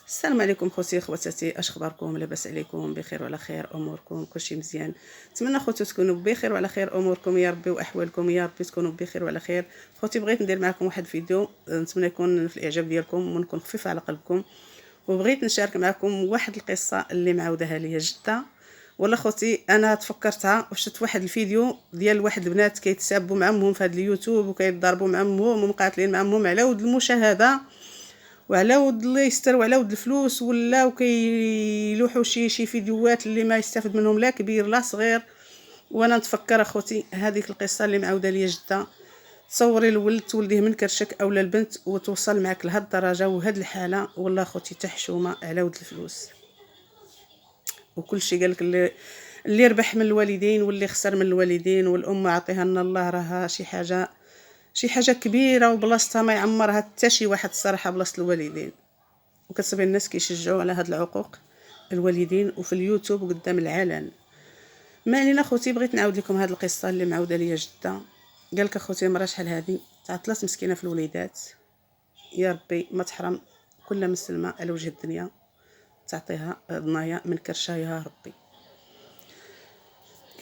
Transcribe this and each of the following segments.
السلام عليكم خوتي خواتاتي، اش اخباركم؟ لاباس عليكم؟ بخير وعلى خير؟ اموركم كلشي مزيان؟ نتمنى خوتي تكونوا بخير وعلى خير اموركم يا ربي، واحوالكم يا ربي تكونوا بخير وعلى خير. خوتي بغيت ندير معكم واحد الفيديو، نتمنى يكون في الاعجاب ديالكم ونكون خفيفه على قلبكم. وبغيت نشارك معكم واحد القصه اللي معاودها ليا جده. والله خوتي انا تفكرتها وشفت واحد الفيديو ديال واحد البنات كيتسابوا مع امهم في هذا اليوتيوب وكيضربوا مع امهم ومقاتلين مع امهم على ود المشاهده وعلى ود الله يستر وعلى ود الفلوس، ولاو كيلوحوا شي فيديوهات اللي ما يستافد منهم لا كبير لا صغير. وانا نتفكر اخوتي هذيك القصه اللي معاوده ليا جده. تصوري الولد تولديه من كرشك اولا البنت وتوصل معك لهاد الدرجه وهاد الحاله، والله اخوتي تحشومه على ود الفلوس. وكل شيء قالك اللي ربح من الوالدين واللي خسر من الوالدين، والام عطيها لنا الله راها شي حاجه كبيره وبلاصتها ما يعمرها حتى شي واحد الصراحه بلاصه الوالدين. وكتصبي الناس كيشجعوا على هاد العقوق الوالدين وفي اليوتيوب وقدام العلن. ما علينا خوتي، بغيت نعاود لكم هاد القصه اللي معاوده ليا جده. قالك اخوتي مرا شحال هادي تعطلات مسكينه في الوليدات، يا ربي ما تحرم كل مسلمه على وجه الدنيا تعطيها ضنايا من كرشها يا ربي.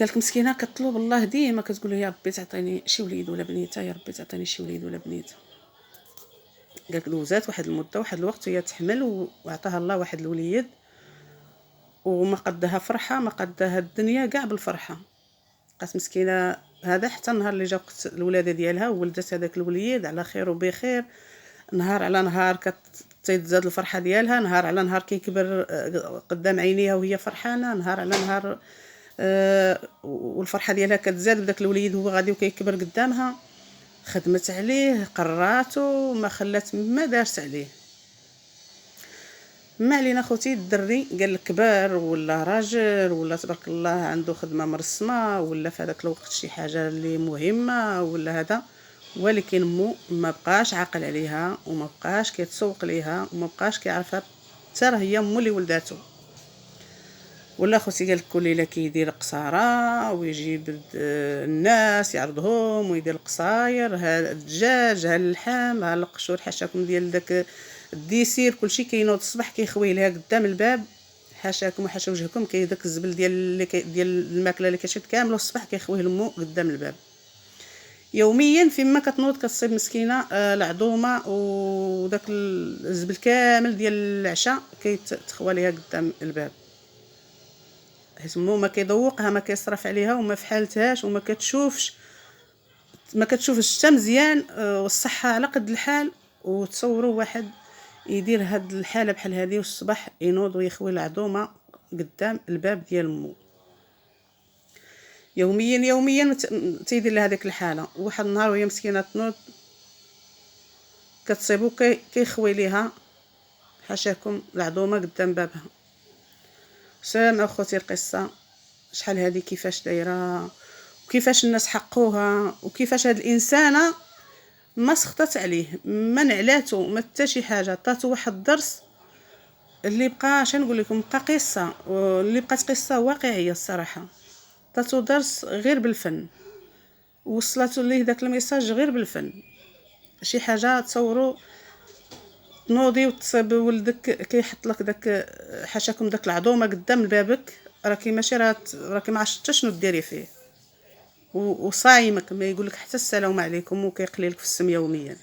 قالك مسكينه كطلب الله ديما كتقول له يا ربي تعطيني شي وليد ولا بنيته، يا ربي تعطيني شي وليد ولا بنيته. قالك دوزات واحد المده واحد الوقت وهي تحمل وعطاها الله واحد الوليد، وما قدها فرحه ما قدها الدنيا كاع بالفرحه. بقات مسكينه هذا حتى النهار اللي جا وقت الولاده ديالها وولدت هذاك الوليد على خير وبخير. نهار على نهار كتزاد الفرحه ديالها، نهار على نهار كيكبر قدام عينيها وهي فرحانه، نهار على نهار والفرحه ديالها كتزاد بداك الوليد هو غادي وكيكبر قدامها. خدمت عليه قراتو ما خلات ما دارت عليه. ما علينا خوتي، الدري قال لك كبر ولا راجل ولا تبارك الله عنده خدمه مرسمه ولا في هذاك الوقت شي حاجه اللي مهمه ولا هذا، ولكن مو ما بقاش عاقل عليها وما بقاش كيتسوق ليها وما بقاش كيعرفها حتى راه هي مو اللي ولداتو. ولا خوتي قال لك كل ليله كيدير قصاره ويجيب الناس يعرضهم ويدير القصاير، ها الدجاج ها اللحم ها القشور حاشاكم ديال داك الديسير كلشي كينوض الصباح كيخوي لها قدام الباب. حاشاكم وحاشا وجهكم داك الزبل ديال الماكله اللي كتشد كامله الصباح كيخويه لمو قدام الباب. يوميا فيما كتنوض كتصيب مسكينه العظومه وداك الزبل كامل ديال العشاء كيتخوى ليها قدام الباب، حيت مو ما كيذوقها ما كيصرف عليها وما فحالتهاش وما كتشوفش حتى مزيان والصحه على قد الحال. وتصوروا واحد يدير هاد الحاله بحال هذه والصباح ينوض ويخوي العظومه قدام الباب ديال مو. يوميا تيدير لها هذيك الحاله. وواحد النهار وهي مسكينه تنوض كتصيبو كيخوي ليها حاشاكم العظومه قدام بابها. سامع اخوتي القصه شحال هذه كيفاش دايره وكيفاش الناس حقوها وكيفاش هاد الانسانه ما سخطت عليه ما نعلاتو ما حتى شي حاجه، عطاتو واحد الدرس اللي بقى نقول لكم بقى قصه اللي بقات قصه واقعيه الصراحه. عطاتو درس غير بالفن، وصلاتو ليه داك الميساج غير بالفن. شي حاجه تصوروا تنوضي وتصيب ولدك كيحط لك داك حاشاكم داك العظومه قدام بابك، راكي ماشي راكي ما عرفتش حتى شنو ديري فيه وصايمك ما يقول لك حتى السلام عليكم وكيقلي لك في السم يوميا.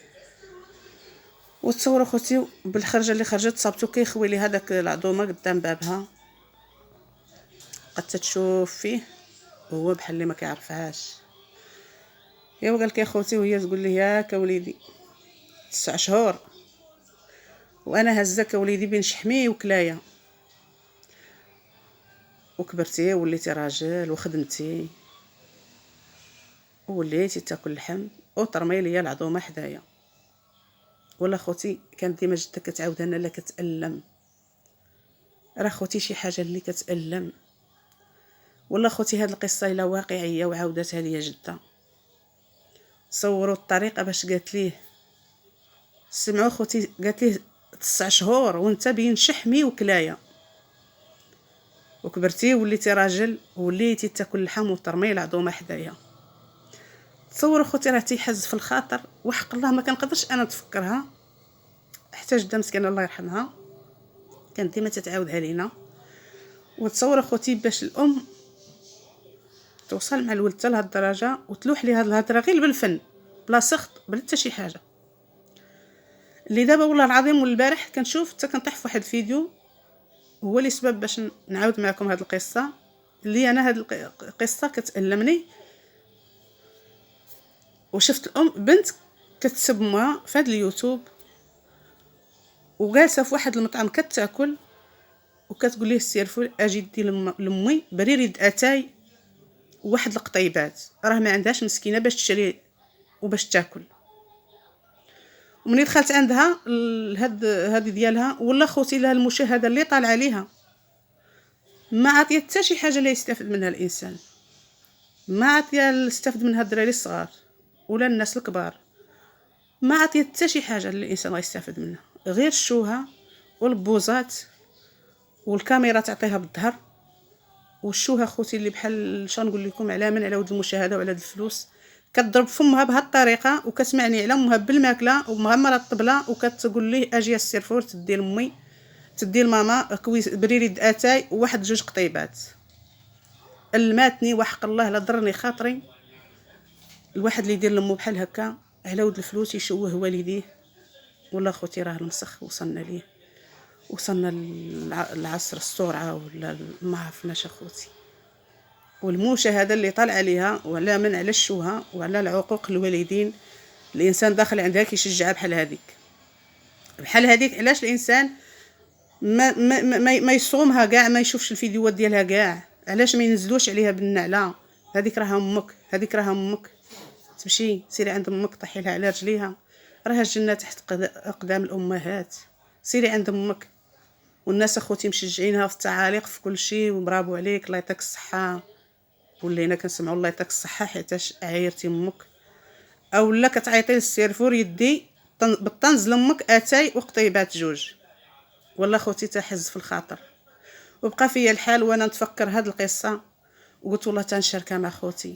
وتصوروا خوتي بالخرجه اللي خرجت صابتو كيخوي لي هذاك العظومه قدام بابها، قد تشوف فيه وهو بحال اللي ما كيعرفهاش. ايوا قال لك يا خوتي وهي تقول لي ياك وليدي 9 شهور وانا هزاك وليدي بين شحمي وكلايا، وكبرتي وليتي راجل وخدمتي وليتي تاكل اللحم وترمي ليا العظومه حدايا. ولا خوتي كانت ديما جدك كتعاودها لنا لا كتألم، راه خوتي شي حاجه اللي كتألم. ولا خوتي هاد القصه الا واقعيه وعاودتها ليا جده. صوروا الطريقه باش قالت ليه، سمعوا خوتي قالت ليه 9 شهور وانت بين شحمي وكلايا وكبرتي وليتي راجل وليتي تاكل اللحم وترمي العظومه حدايا. تصوروا خوتي راه تيحز في الخاطر وحق الله ما كنقدرش انا نتفكرها حتى جده مسكينه الله يرحمها كانت ديما تتعاود علينا. وتصور اخوتي باش الام توصل مع الولد لهاد الدرجه وتلوح ليه هاد الهضره غير بالفن بلا سخط بلا حتى شي حاجه. اللي دابا والله العظيم والبارح كنشوف حتى كنطيح في واحد الفيديو هو اللي سبب باش نعاود معكم هاد القصه، اللي انا هاد القصه كتألمني. وشفت الام بنت كتسب امها في هاد اليوتيوب وجالسه في واحد المطعم كتاكل وكتقول ليه السيرفو اجي دي لامي برير يد اتاي وواحد القطيبات، راه ما عندهاش مسكينه باش تشري وباش تاكل. ومني دخلت عندها هذه ديالها والله خوتي لها المشاهده اللي طال عليها ما عطيت حتى شي حاجه اللي يستافد منها الانسان، ما عطيا يستافد منها الدراري الصغار ولا الناس الكبار، ما عطيت حتى شي حاجه اللي الانسان غيستافد منها غير الشوهه والبوزات والكاميرا تعطيها بالظهر. والشوهه خوتي اللي بحال شنو نقول لكم على من على ود المشاهده وعلى ود الفلوس، كتضرب فمها بهذه الطريقه وكتسمعني على امها بالماكله ومغمره الطبله وكتقول ليه اجي السيرفور تدي لامي تدي لماما كويس بريري اتاي وواحد جوج قطيبات. الماتني وحق الله لا ضرني خاطري الواحد اللي يدير لامو بحال هكا على ود الفلوس يشوه والديه. والله خوتي راه المسخ وصلنا ليه، وصلنا العصر السرعه ولا ما عرفناش اخوتي. والمشاهده اللي طالع عليها وعلى من على الشوهه وعلى العقوق الوالدين الانسان داخل عندها كيشجعها بحال هذيك. علاش الانسان ما يصومها كاع، ما يشوفش الفيديوهات ديالها كاع؟ علاش ما ينزلوش عليها بالنعله؟ هذيك راها امك، تمشي سيري عند امك طيحي لها على رجليها، راها الجنه تحت اقدام الامهات، سيري عند امك. والناس اخوتي مشجعينها في التعاليق في كل شيء وبرافو عليك الله يعطيك الصحه، ولينا كنسمعوا الله يعطيك الصحه حيتاش عايرتي امك، او لا كتعيطي للسيرفور يدي بالطنز لامك اتاي وقطيبات جوج. والله خوتي تحز في الخاطر وبقى فيا الحال وانا نتفكر هاد القصه وقلت والله تنشاركها مع خوتي.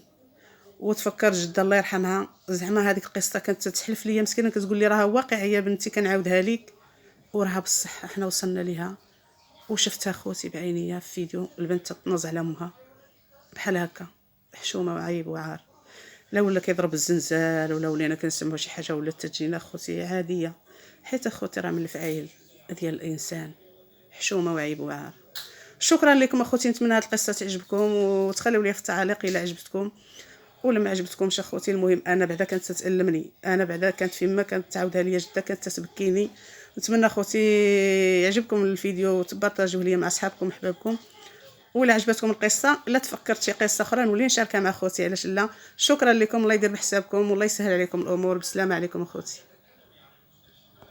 وتفكر جده الله يرحمها زعما هذيك القصه كانت تحلف ليا مسكينه كتقول لي راها واقعيه بنتي كنعاودها ليك وراها بصح احنا وصلنا ليها. وشفتها خوتي بعينيا في فيديو البنت تطنز على امها بحال هكا حشومه وعيب وعار، لا ولا كيضرب الزنزال ولا ولينا كنسمعوا شي حاجه ولا تجينا خوتي عاديه، حيت اخوتي راه من الفعيل ديال الانسان حشومه وعيب وعار. شكرا لكم اخوتي، نتمنى هاد القصه تعجبكم وتخليو لي في التعاليق الا عجبتكم ولا ما عجبتكمش اخوتي. المهم انا بعدا كانت تتألمني، انا بعدا كانت فيما كانت تعاودها ليا جده كانت تبكيني. نتمنى اخوتي يعجبكم الفيديو وتبارطاجوه ليا مع اصحابكم وحبابكم، ولا عجبتكم القصه لا تفكرت شي قصه اخرى نولي نشاركها مع اخوتي علاش لا. شكرا لكم الله يدير بحسابكم والله يسهل عليكم الامور. بسلامه عليكم اخوتي.